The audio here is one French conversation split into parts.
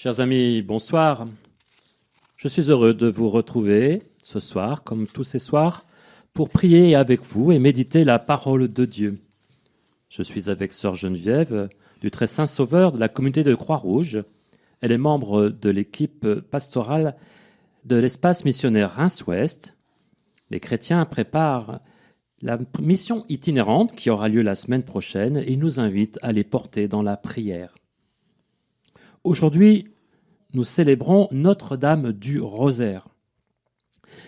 Chers amis, bonsoir. Je suis heureux de vous retrouver ce soir, comme tous ces soirs, pour prier avec vous et méditer la parole de Dieu. Je suis avec Sœur Geneviève du Très Saint Sauveur de la communauté de Croix-Rouge. Elle est membre de l'équipe pastorale de l'espace missionnaire Reims-Ouest. Les chrétiens préparent la mission itinérante qui aura lieu la semaine prochaine et nous invitent à les porter dans la prière. Aujourd'hui, nous célébrons Notre-Dame du Rosaire.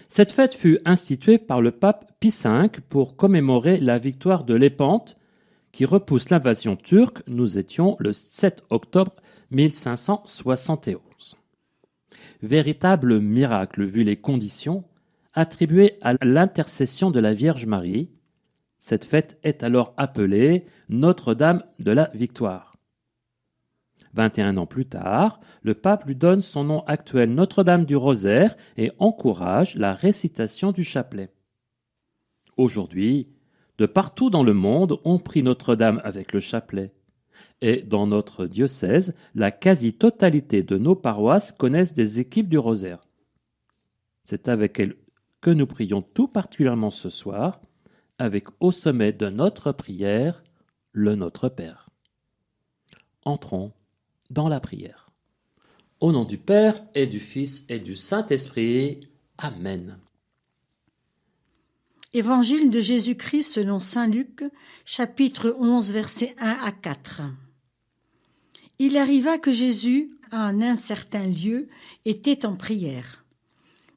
Cette fête fut instituée par le pape Pie V pour commémorer la victoire de Lépante qui repousse l'invasion turque. Nous étions le 7 octobre 1571. Véritable miracle vu les conditions attribuées à l'intercession de la Vierge Marie. Cette fête est alors appelée Notre-Dame de la Victoire. 21 ans plus tard, le pape lui donne son nom actuel Notre-Dame du Rosaire et encourage la récitation du chapelet. Aujourd'hui, de partout dans le monde, on prie Notre-Dame avec le chapelet. Et dans notre diocèse, la quasi-totalité de nos paroisses connaissent des équipes du Rosaire. C'est avec elles que nous prions tout particulièrement ce soir, avec au sommet de notre prière, le Notre Père. Entrons dans la prière. Au nom du Père et du Fils et du Saint-Esprit. Amen. Évangile de Jésus-Christ selon saint Luc, chapitre 11, versets 1 à 4. Il arriva que Jésus, à un certain lieu, était en prière.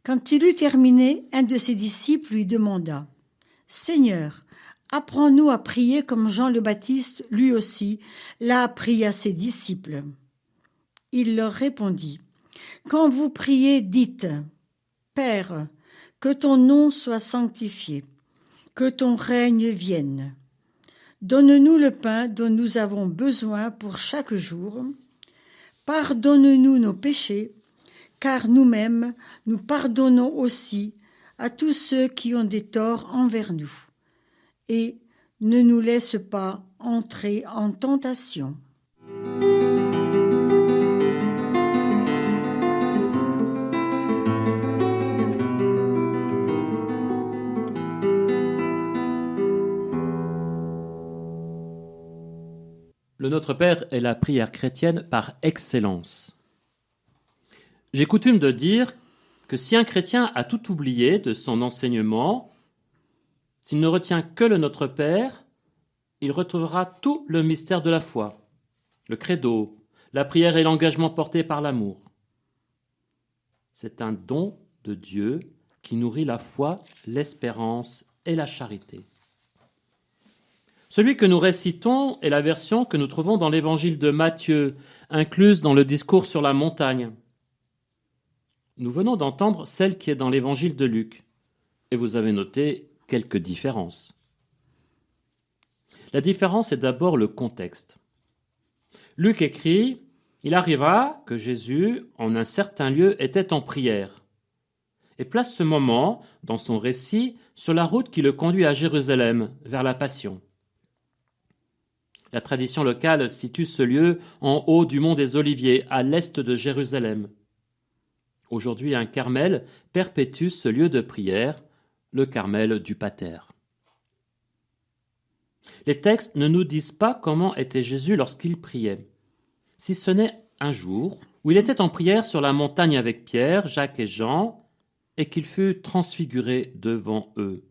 Quand il eut terminé, un de ses disciples lui demanda « Seigneur, apprends-nous à prier comme Jean le Baptiste, lui aussi, l'a appris à ses disciples. » Il leur répondit « Quand vous priez, dites « Père, que ton nom soit sanctifié, que ton règne vienne. Donne-nous le pain dont nous avons besoin pour chaque jour. Pardonne-nous nos péchés, car nous-mêmes, nous pardonnons aussi à tous ceux qui ont des torts envers nous. Et ne nous laisse pas entrer en tentation. » Le Notre Père est la prière chrétienne par excellence. J'ai coutume de dire que si un chrétien a tout oublié de son enseignement, s'il ne retient que le Notre Père, il retrouvera tout le mystère de la foi, le credo, la prière et l'engagement porté par l'amour. C'est un don de Dieu qui nourrit la foi, l'espérance et la charité. Celui que nous récitons est la version que nous trouvons dans l'évangile de Matthieu, incluse dans le discours sur la montagne. Nous venons d'entendre celle qui est dans l'évangile de Luc, et vous avez noté quelques différences. La différence est d'abord le contexte. Luc écrit « Il arriva que Jésus, en un certain lieu, était en prière » et place ce moment, dans son récit, sur la route qui le conduit à Jérusalem, vers la Passion. La tradition locale situe ce lieu en haut du mont des Oliviers, à l'est de Jérusalem. Aujourd'hui, un carmel perpétue ce lieu de prière, le carmel du Pater. Les textes ne nous disent pas comment était Jésus lorsqu'il priait, si ce n'est un jour où il était en prière sur la montagne avec Pierre, Jacques et Jean, et qu'il fut transfiguré devant eux.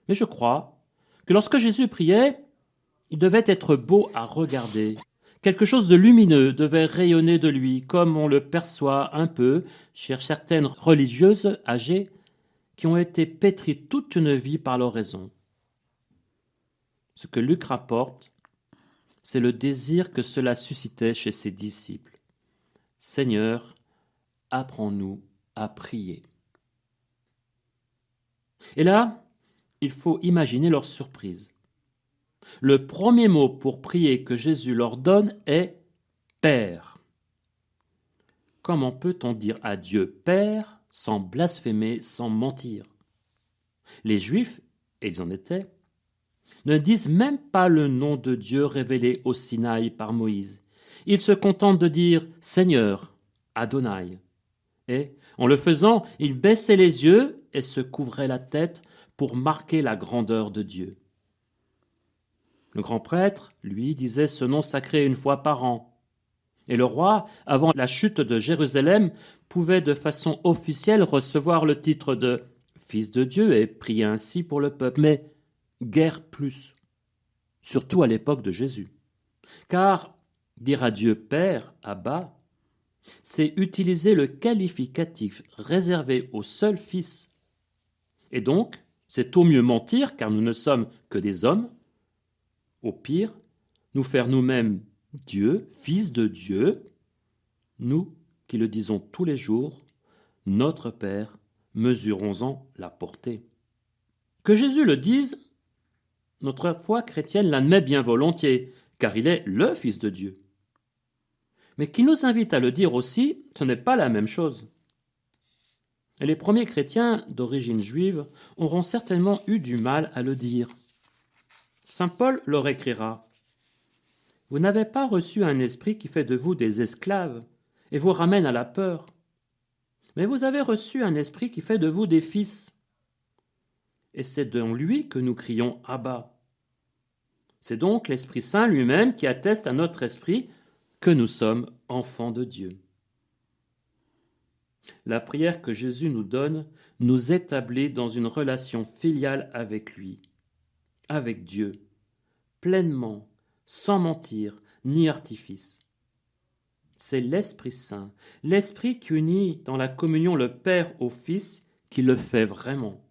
Mais je crois que lorsque Jésus priait, il devait être beau à regarder. Quelque chose de lumineux devait rayonner de lui, comme on le perçoit un peu chez certaines religieuses âgées qui ont été pétries toute une vie par l'oraison. Ce que Luc rapporte, c'est le désir que cela suscitait chez ses disciples. « Seigneur, apprends-nous à prier. » Et là, il faut imaginer leur surprise. Le premier mot pour prier que Jésus leur donne est « Père ». Comment peut-on dire à Dieu « Père » sans blasphémer, sans mentir ? Les Juifs, et ils en étaient, ne disent même pas le nom de Dieu révélé au Sinaï par Moïse. il se contente de dire « Seigneur, Adonai ». Et, en le faisant, il baissait les yeux et se couvrait la tête pour marquer la grandeur de Dieu. Le grand prêtre, lui, disait ce nom sacré une fois par an. Et le roi, avant la chute de Jérusalem, pouvait de façon officielle recevoir le titre de fils de Dieu et prier ainsi pour le peuple, mais guère plus, surtout à l'époque de Jésus. Car dire à Dieu Père, Abba, c'est utiliser le qualificatif réservé au seul Fils. Et donc, c'est au mieux mentir, car nous ne sommes que des hommes, au pire, nous faire nous-mêmes Dieu, Fils de Dieu, nous qui le disons tous les jours, notre Père, mesurons-en la portée. Que Jésus le dise, notre foi chrétienne l'admet bien volontiers, car il est le Fils de Dieu. Mais qu'il nous invite à le dire aussi, ce n'est pas la même chose. Et les premiers chrétiens d'origine juive auront certainement eu du mal à le dire. Saint Paul leur écrira « Vous n'avez pas reçu un esprit qui fait de vous des esclaves et vous ramène à la peur, mais vous avez reçu un esprit qui fait de vous des fils. Et c'est dans lui que nous crions Abba. C'est donc l'Esprit Saint lui-même qui atteste à notre esprit que nous sommes enfants de Dieu. » La prière que Jésus nous donne nous établit dans une relation filiale avec lui, avec Dieu, pleinement, sans mentir ni artifice. C'est l'Esprit Saint, l'Esprit qui unit dans la communion le Père au Fils, qui le fait vraiment.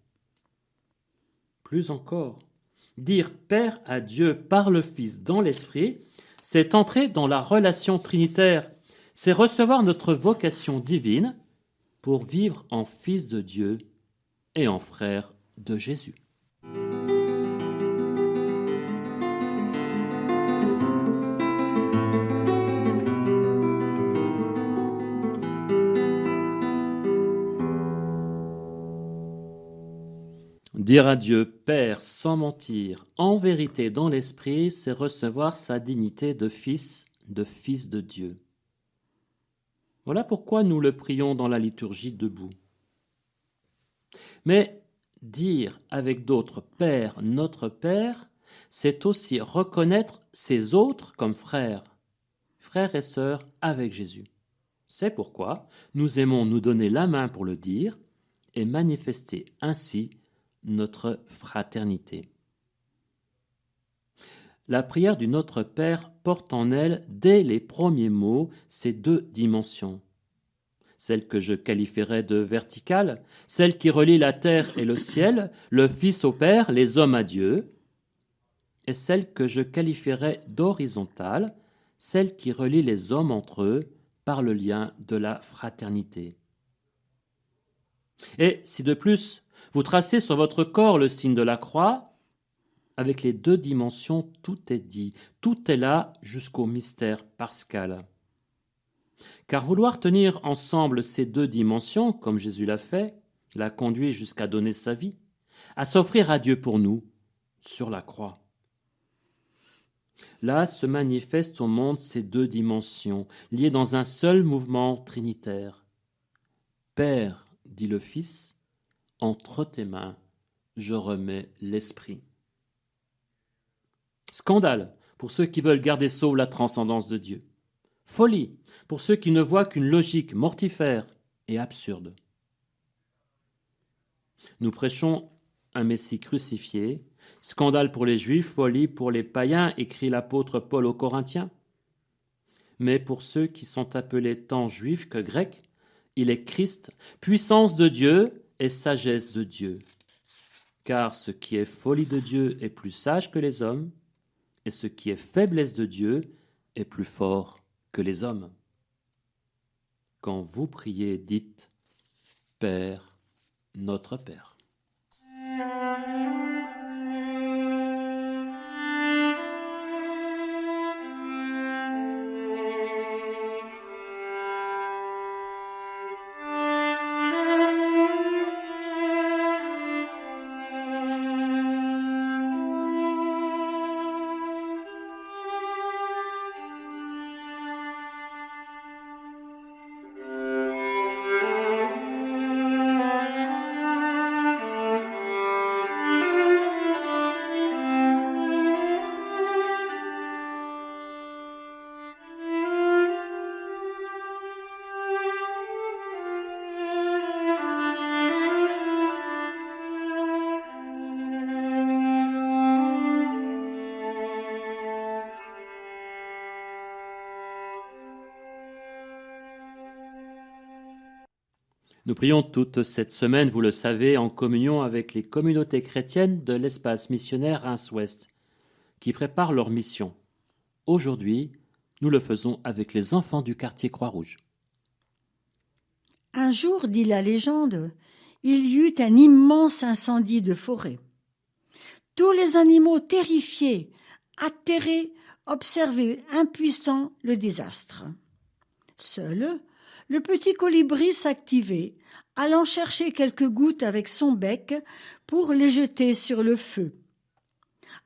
Plus encore, dire Père à Dieu par le Fils dans l'Esprit, c'est entrer dans la relation trinitaire, c'est recevoir notre vocation divine pour vivre en fils de Dieu et en frère de Jésus. Dire à Dieu Père sans mentir, en vérité dans l'esprit, c'est recevoir sa dignité de fils de Dieu. Voilà pourquoi nous le prions dans la liturgie debout. Mais dire avec d'autres Père, notre Père, c'est aussi reconnaître ces autres comme frères et sœurs avec Jésus. C'est pourquoi nous aimons nous donner la main pour le dire et manifester ainsi notre fraternité. La prière du Notre Père porte en elle, dès les premiers mots, ces deux dimensions. Celle que je qualifierais de verticale, celle qui relie la terre et le ciel, le Fils au Père, les hommes à Dieu, et celle que je qualifierais d'horizontale, celle qui relie les hommes entre eux par le lien de la fraternité. Et si de plus, vous tracez sur votre corps le signe de la croix, avec les deux dimensions, tout est dit, tout est là jusqu'au mystère pascal. Car vouloir tenir ensemble ces deux dimensions, comme Jésus l'a fait, l'a conduit jusqu'à donner sa vie, à s'offrir à Dieu pour nous, sur la croix. Là se manifestent au monde ces deux dimensions, liées dans un seul mouvement trinitaire. Père, dit le Fils, entre tes mains, je remets l'Esprit. Scandale pour ceux qui veulent garder sauve la transcendance de Dieu. Folie pour ceux qui ne voient qu'une logique mortifère et absurde. Nous prêchons un Messie crucifié, scandale pour les Juifs, folie pour les païens, écrit l'apôtre Paul aux Corinthiens. Mais pour ceux qui sont appelés tant juifs que grecs, il est Christ, puissance de Dieu et sagesse de Dieu. Car ce qui est folie de Dieu est plus sage que les hommes, et ce qui est faiblesse de Dieu est plus fort que les hommes. Quand vous priez, dites « Père, notre Père ». Nous prions toute cette semaine, vous le savez, en communion avec les communautés chrétiennes de l'espace missionnaire Reims-Ouest, qui préparent leur mission. Aujourd'hui, nous le faisons avec les enfants du quartier Croix-Rouge. Un jour, dit la légende, il y eut un immense incendie de forêt. Tous les animaux terrifiés, atterrés, observaient impuissants le désastre. Seul, le petit colibri s'activait, allant chercher quelques gouttes avec son bec pour les jeter sur le feu.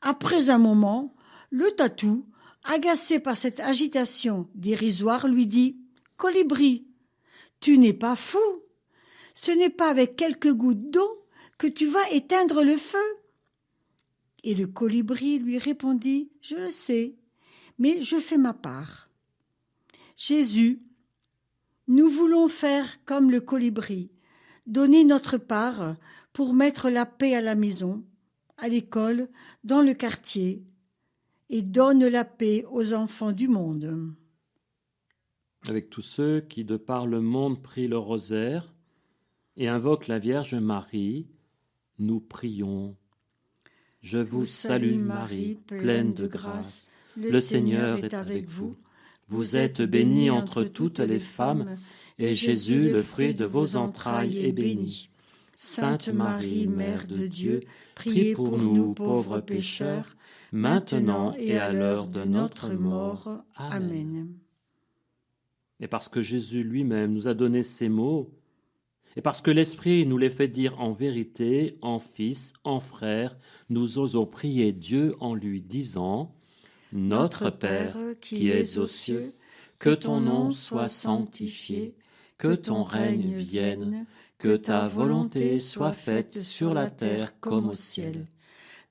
Après un moment, le tatou, agacé par cette agitation dérisoire, lui dit « Colibri, tu n'es pas fou. Ce n'est pas avec quelques gouttes d'eau que tu vas éteindre le feu. » Et le colibri lui répondit « Je le sais, mais je fais ma part. » Jésus, nous voulons faire comme le colibri, donner notre part pour mettre la paix à la maison, à l'école, dans le quartier, et donne la paix aux enfants du monde. Avec tous ceux qui, de par le monde, prient le rosaire et invoquent la Vierge Marie, nous prions. Je vous salue Marie, pleine de grâce. Le Seigneur est avec vous. Vous êtes bénie entre toutes les femmes, et Jésus, le fruit de vos entrailles, est béni. Sainte Marie, Mère de Dieu, priez pour nous pauvres pécheurs, maintenant et à l'heure de notre mort. Amen. Et parce que Jésus lui-même nous a donné ces mots, et parce que l'Esprit nous les fait dire en vérité, en Fils, en Frère, nous osons prier Dieu en lui disant « Notre Père qui es aux cieux, que ton nom soit sanctifié, que ton règne vienne, que ta volonté soit faite sur la terre comme au ciel.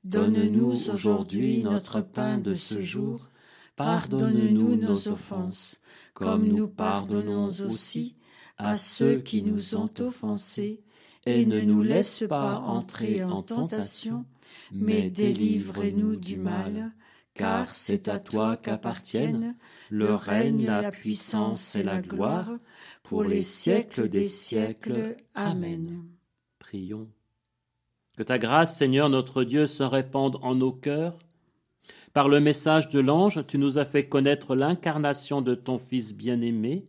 Donne-nous aujourd'hui notre pain de ce jour. Pardonne-nous nos offenses, comme nous pardonnons aussi à ceux qui nous ont offensés, et ne nous laisse pas entrer en tentation, mais délivre-nous du mal, car c'est à toi qu'appartiennent le règne, la puissance et la gloire, pour les siècles des siècles. Amen. Prions. Que ta grâce, Seigneur notre Dieu, se répande en nos cœurs. Par le message de l'ange, tu nous as fait connaître l'incarnation de ton Fils bien-aimé.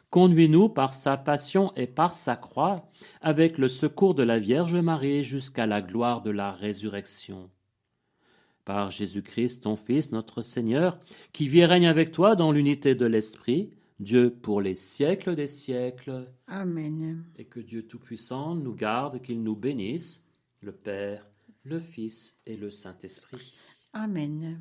Conduis-nous par sa passion et par sa croix, avec le secours de la Vierge Marie, jusqu'à la gloire de la résurrection. Par Jésus-Christ, ton Fils, notre Seigneur, qui vit et règne avec toi dans l'unité de l'Esprit, Dieu pour les siècles des siècles. Amen. Et que Dieu Tout-Puissant nous garde, qu'il nous bénisse, le Père, le Fils et le Saint-Esprit. Amen.